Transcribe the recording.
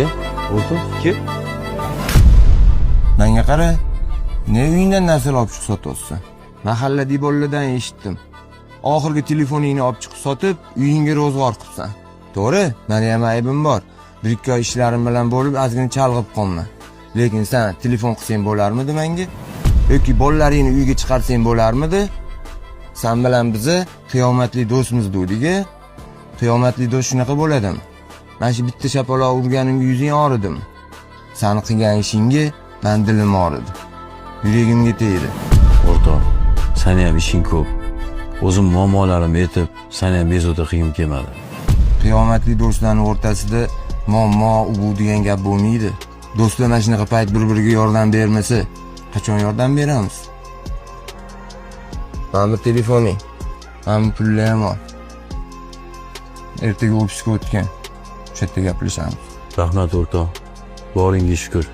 O'rtoq, kim? Menga qara, ne uyingdan narsalar olib chiqib sotyapsan? Mahalladagi bolalardan eshitdim. Oxirgi telefoningni olib chiqib sotib, uyingga ro'zg'or qilsan. To'g'ri, meni ham aybim bor. Bir-ikki oy ishlarim bilan bo'lib, ozgina chalg'ib qolman. Lekin sen telefon qilsang bo'larmidi menga? Yoki bolalaringni uyga chiqarsang bo'larmidi? Sen bilan bizni qiyomatli do'stmiz dedik-a. Qiyomatli do'st shunaqa bo'ladimi? Men shu bitta shapaloq urganimga yuzing og'ridim. Seni qilgan ishingga men dilim og'ridi. Yuragimga tegdi. O'rtoq, seni ham ishing ko'p. O'zim muammolarimni aytib, seni ham bezovta qilgim kelmadi. Qiyomatli do'stlarning o'rtasida muammo u degan gap bo'lmaydi. Do'stlar mana shunaqa payt bir-biriga yordam bermasa, qachon yordam beramiz? Mana telefoning, mana pullarim bor. Ertaga ofisga o'tgan. O'sha yerda gaplashamiz. Rahmat o'rtoq. Boringga shukr.